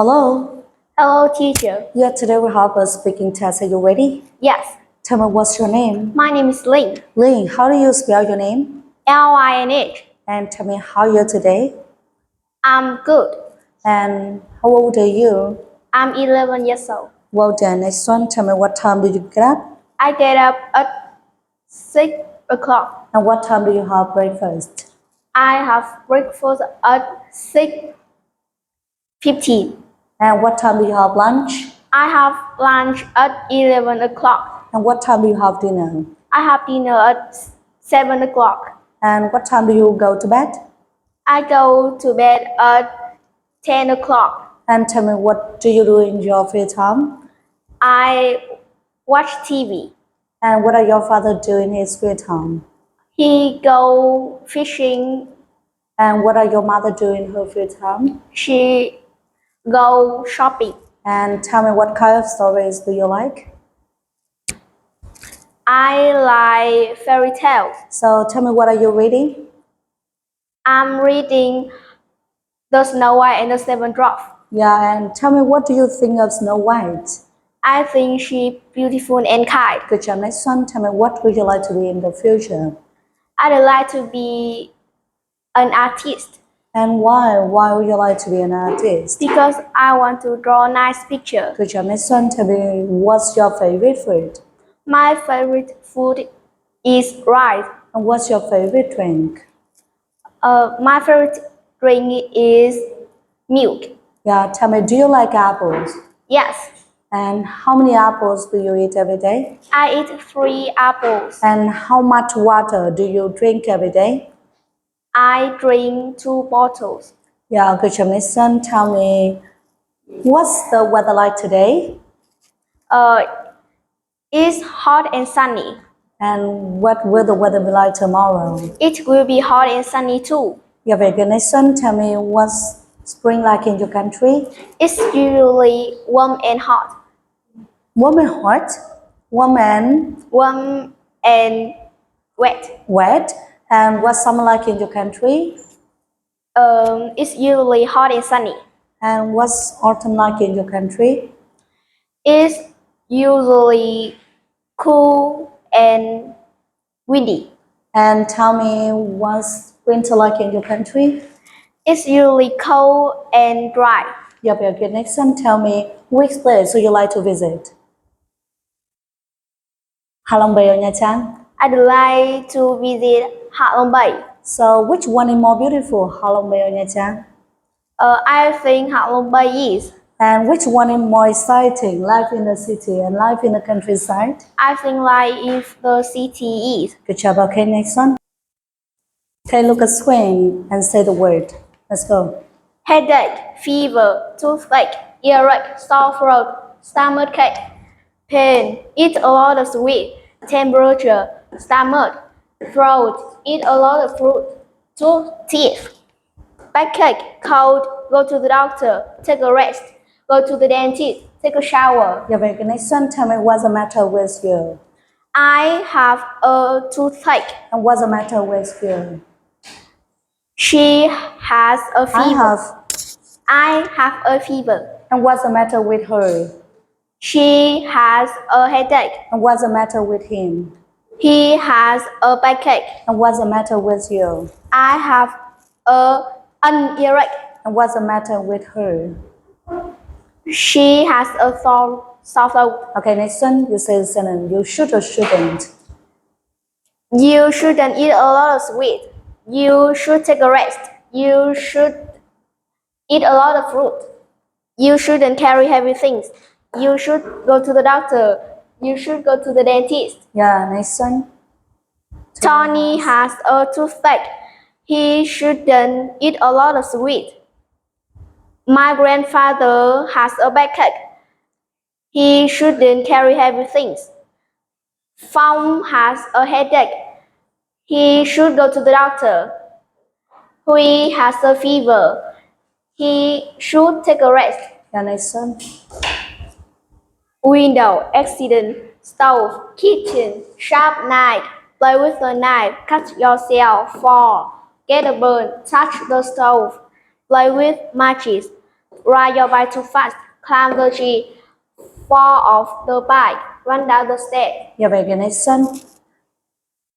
Hello. Hello, teacher. Yeah, today we have a speaking test. Are you ready? Yes, Tell me what's your name? my name is Linh. Linh, how do you spell your name? L-I-N-H. And tell me how you're today. I'm good. And how old are you? I'm 11 years old. Well done. Next one, tell me what time do you get up? I get up at 6 o'clock. And what time do you have breakfast? I have breakfast at 6:15. And what time do you have lunch? I have lunch at 11 o'clock. And what time do you have dinner? I have dinner at 7 o'clock. And what time do you go to bed? I go to bed at 10 o'clock. And tell me what do you do in your free time? I watch TV. And what are your father do in his free time? He go fishing. And what are your mother do in her free time? She go shopping. And tell me what kind of stories do you like? I like fairy tales. So tell me what are you reading? I'm reading The Snow White and the Seven Dwarfs. Yeah, and tell me what do you think of Snow White? I think she's beautiful and kind. Good job. Next one, tell me what would you like to be in the future? I'd like to be an artist And why? Why would you like to be an artist? because I want to draw nice pictures. Good job. Next one, tell me what's your favorite food? My favorite food is rice. And what's your favorite drink? My favorite drink is milk. Yeah, tell me, do you like apples? Yes, And how many apples do you eat every day? I eat 3 apples. And how much water do you drink every day? I drink 2 bottles. Yeah, good job. Next one, tell me what's the weather like today? It's hot and sunny. And what will the weather be like tomorrow? It will be hot and sunny too. Yeah, very good. Next one, tell me what's spring like in your country? It's usually warm and hot. Warm and hot, warm and Warm and wet. wet. And what's summer like in your country? It's usually hot and sunny. And what's autumn like in your country? It's usually cool and windy. And tell me what's winter like in your country? It's usually cold and dry. Yeah, very good. Next one, tell me which place would you like to visit? Hạ Long Bay or Nha Trang? I'd like to visit Hạ Long Bay. So which one is more beautiful, Hạ Long Bay or Nha Trang? I think Hạ Long Bay is. And which one is more exciting, life in the city and life in the countryside? I think like if the city is. Good job. Okay, next one. Okay, look at screen and say the word. Let's go. Headache, fever, toothache, earache, sore throat, stomachache, pain, eat a lot of sweet, temperature, stomach, throat, eat a lot of fruit, teeth, backache, cold, go to the doctor, take a rest, go to the dentist, take a shower. Yeah, very good. Next one, tell me what's the matter with you? I have a toothache. And what's the matter with you? She has a fever. I have. I have a fever. And what's the matter with her? She has a headache. And what's the matter with him? He has a backache. And what's the matter with you? I have an earache. And what's the matter with her? She has a sore throat. Okay, next one, you say the sentence. You should or shouldn't? You shouldn't eat a lot of sweet. You should take a rest. You should eat a lot of fruit. You shouldn't carry heavy things. You should go to the doctor. You should go to the dentist. Yeah, next one. Tony has a toothache. He shouldn't eat a lot of sweet. My grandfather has a backache. He shouldn't carry heavy things. Phong has a headache. He should go to the doctor. Hui has a fever. He should take a rest. Yeah, next one. Window, accident, stove, kitchen, sharp knife, play with a knife, cut yourself, fall, get a burn, touch the stove, play with matches, Ride your bike too fast. Climb the tree. Fall off the bike. Run down the stairs. Yeah, very good. Next one.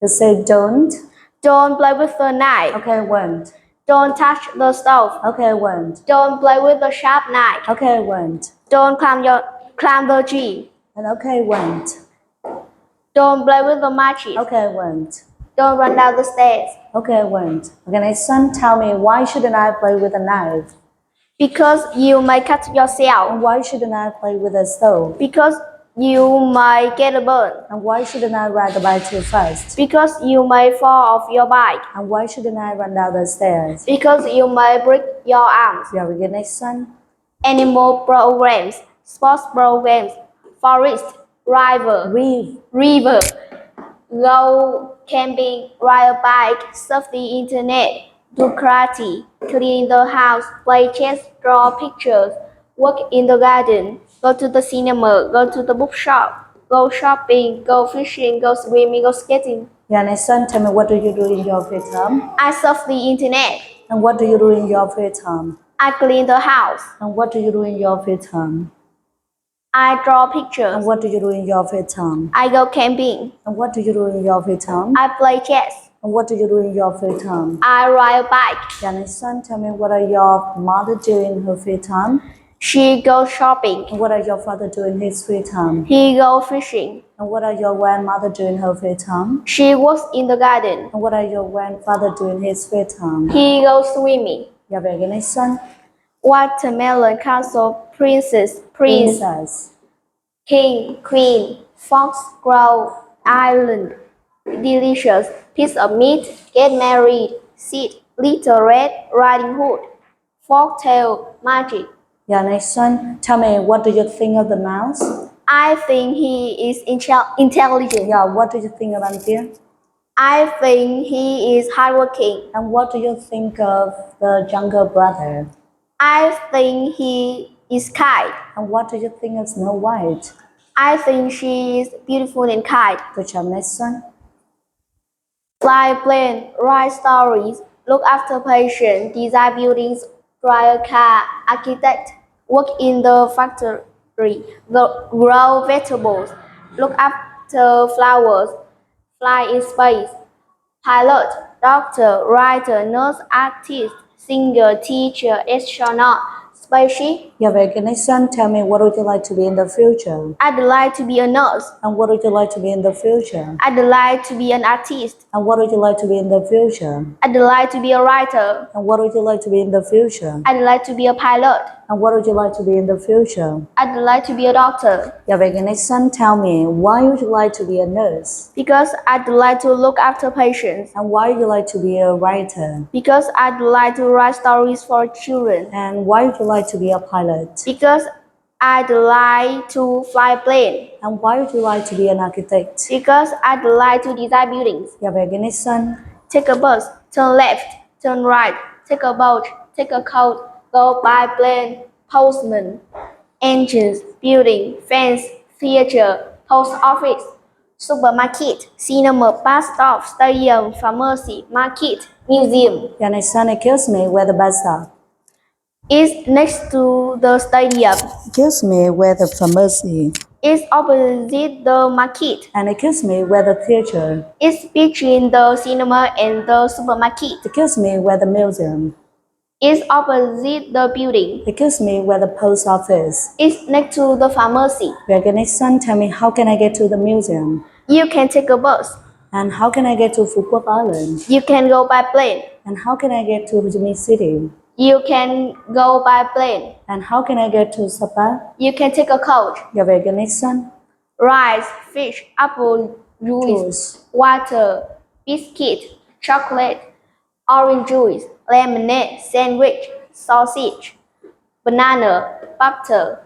You say don't. Don't play with the knife. Okay, won't. Don't touch the stove. Okay, won't. Don't play with the sharp knife. Okay, won't. Don't climb the tree. And okay, won't. Don't play with the matches. Okay, won't. Don't run down the stairs. Okay, won't. Okay, next one. Tell me, why shouldn't I play with a knife? Because you may cut yourself. And why shouldn't I play with a stove? Because you might get a burn. And why shouldn't I ride the bike too fast? Because you may fall off your bike. And why shouldn't I run down the stairs? Because you may break your arms. Yeah, we get next one. Animal programs, sports programs, forest, river, go camping, ride a bike, surf the internet, do karate, clean the house, play chess, draw pictures, work in the garden, go to the cinema, go to the bookshop, go shopping, go fishing, go swimming, go skating. Yeah, next one. Tell me, what do you do in your free time? I surf the internet. And what do you do in your free time? I clean the house. And what do you do in your free time? I draw pictures. And what do you do in your free time? I go camping. And what do you do in your free time? I play chess. And what do you do in your free time? I ride a bike. Yeah, next one. Tell me, what are your mother doing in her free time? She goes shopping. And what are your father doing in his free time? He goes fishing. And what are your grandmother doing in her free time? She works in the garden. And what are your grandfather doing in his free time? He goes swimming. Yeah, very good. Next one. Watermelon castle, prince, king, queen, fox, crow, island, delicious, piece of meat, get married, sit, little red riding hood, folktale, magic. Yeah, next one. Tell me, what do you think of the mouse? I think he is intelligent. Yeah, what do you think of Anthea? I think he is hardworking. And what do you think of the younger brother? I think he is kind. And what do you think of Snow White? I think she is beautiful and kind. Good job. Next one. Fly plane, write stories, look after patients, design buildings, drive a car, architect, work in the factory, grow vegetables, look after flowers, fly in space, pilot, doctor, writer, nurse, artist, singer, teacher, astronaut, spaceship. Yeah, very good. Next one. Tell me, what would you like to be in the future? I'd like to be a nurse. And what would you like to be in the future? I'd like to be an artist. And what would you like to be in the future? I'd like to be a writer. And what would you like to be in the future? I'd like to be a pilot. And what would you like to be in the future? I'd like to be a doctor. Yeah, very good. Next one. Tell me, why would you like to be a nurse? Because I'd like to look after patients. And why would you like to be a writer? Because I'd like to write stories for children. And why would you like to be a pilot? Because I'd like to fly a plane. And why would you like to be an architect? Because I'd like to design buildings. Yeah, very good. Next one. Take a bus, turn left, turn right, take a boat, take a coat, go by plane, postman, engines, building, fence, theater, post office, supermarket, cinema, bus stop, stadium, pharmacy, market, museum. Yeah, next one. Excuse me, where the bus stop? It's next to the stadium. Excuse me, where the pharmacy? It's opposite the market. And excuse me, where the theater? It's between the cinema and the supermarket. Excuse me, where the museum? It's opposite the building. Excuse me, where the post office? It's next to the pharmacy. Very good. Next one. Tell me, how can I get to the museum? You can take a bus. And how can I get to Phu Quoc Island? You can go by plane. And how can I get to Ho Chi Minh City? You can go by plane. And how can I get to Sapa? You can take a coach. Yeah, very good. Next one. Rice, fish, apple juice, water, biscuit, chocolate, orange juice, lemonade, sandwich, sausage, banana, butter,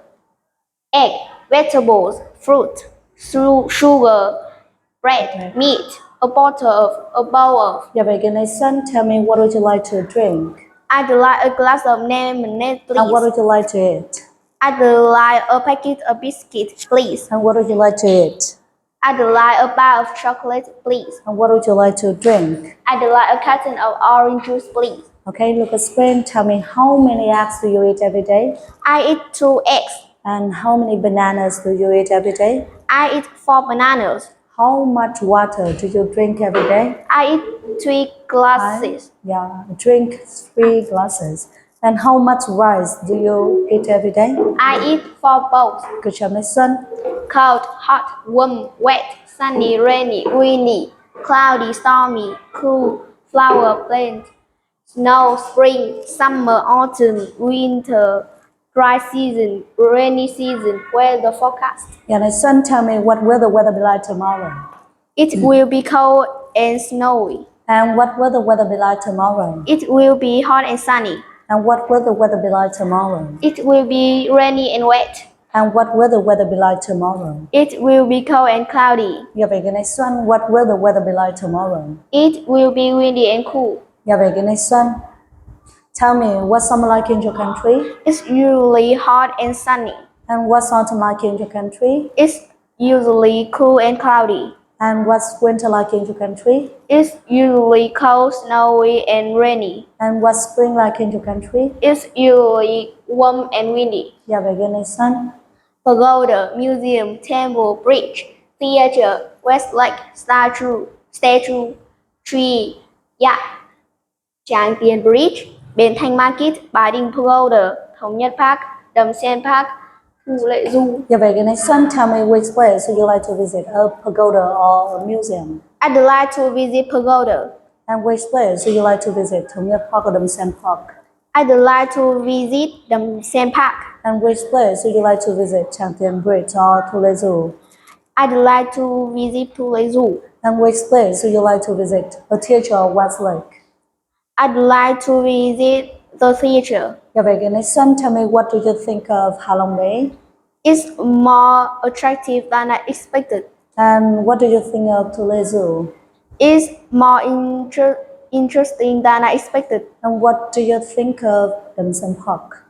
egg, vegetables, fruit, sugar, bread, meat, a bowl of. Yeah, very good. Next one. Tell me, what would you like to drink? I'd like a glass of lemonade, please. And what would you like to eat? I'd like a packet of biscuits, please. And what would you like to eat? I'd like a bar of chocolate, please. And what would you like to drink? I'd like a carton of orange juice, please. Okay, look at screen. Tell me how many eggs do you eat every day? I eat 2 eggs. And how many bananas do you eat every day? I eat 4 bananas. How much water do you drink every day? I eat 3 glasses. Drink 3 glasses. And how much rice do you eat every day? I eat 4 bowls. Good job, my son. Cold, hot, warm, wet, sunny, rainy, windy, cloudy, stormy, cool, flower, plant, snow, spring, summer, autumn, winter, dry season, rainy season, weather forecast. Yeah, my son, tell me what will the weather be like tomorrow? It will be cold and snowy. And what will the weather be like tomorrow? It will be hot and sunny. And what will the weather be like tomorrow? It will be rainy and wet. And what will the weather be like tomorrow? It will be cold and cloudy. Yeah, very good, next one. What will the weather be like tomorrow? It will be windy and cool. Yeah, very good, next one. Tell me what's summer like in your country? It's usually hot and sunny. And what's autumn like in your country? It's usually cool and cloudy. And what's winter like in your country? It's usually cold, snowy, and rainy. And what's spring like in your country? It's usually warm and windy. Yeah, very good, next one. Pagoda, museum, temple, bridge, theater, Westlake, statue, tree, yacht, Tràng Tiền Bridge, Bến Thành Market, Bái Đình Pagoda, Thống Nhất Park, Đầm Sen Park, Thủ Lệ Du. Yeah, very good, next one. Tell me which place would you like to visit, a pagoda or a museum? I'd like to visit pagoda. And which place would you like to visit, Thống Nhất Park or Đầm Sen Park? I'd like to visit Đầm Sen Park. And which place would you like to visit, Tràng Tiền Bridge or Thủ Lệ Du? I'd like to visit Thủ Lệ Du. And which place would you like to visit, a theater or Westlake? I'd like to visit the theater. Yeah, very good. Next one, tell me what do you think of Halong Bay? It's more attractive than I expected. And what do you think of Thủ Lệ Du? It's more interesting than I expected. And what do you think of Đầm Sen Park?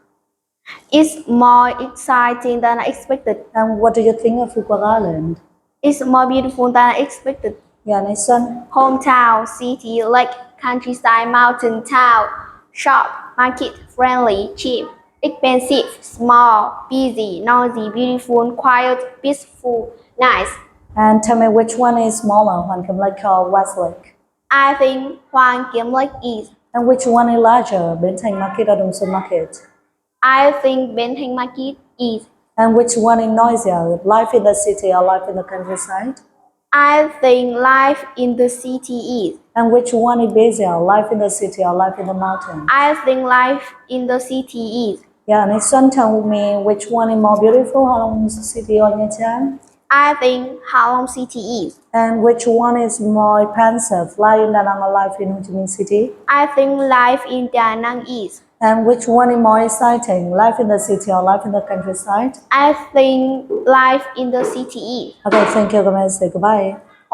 It's more exciting than I expected. And what do you think of Phú Quốc Island? It's more beautiful than I expected. Yeah, next one. Hometown, city, lake, countryside, mountain, town, shop, market, friendly, cheap, expensive, small, busy, noisy, beautiful, quiet, peaceful, nice. And tell me which one is smaller, Hoàng Kiếm Lake or Westlake? I think Hoàng Kiếm Lake is. And which one is larger, Bến Thành Market or Đồng Xuân Market? I think Bến Thành Market is. And which one is noisier, life in the city or life in the countryside? I think life in the city is. And which one is busier, life in the city or life in the mountain? I think life in the city is. Yeah, next one, tell me which one is more beautiful, Halong City or Nha Trang? I think Halong City is. And which one is more expensive, life in Da Nang or life in Ho Chi Minh City? I think life in Da Nang is. And which one is more exciting, life in the city or life in the countryside? I think life in the city is. Okay, thank you, guys. Say goodbye.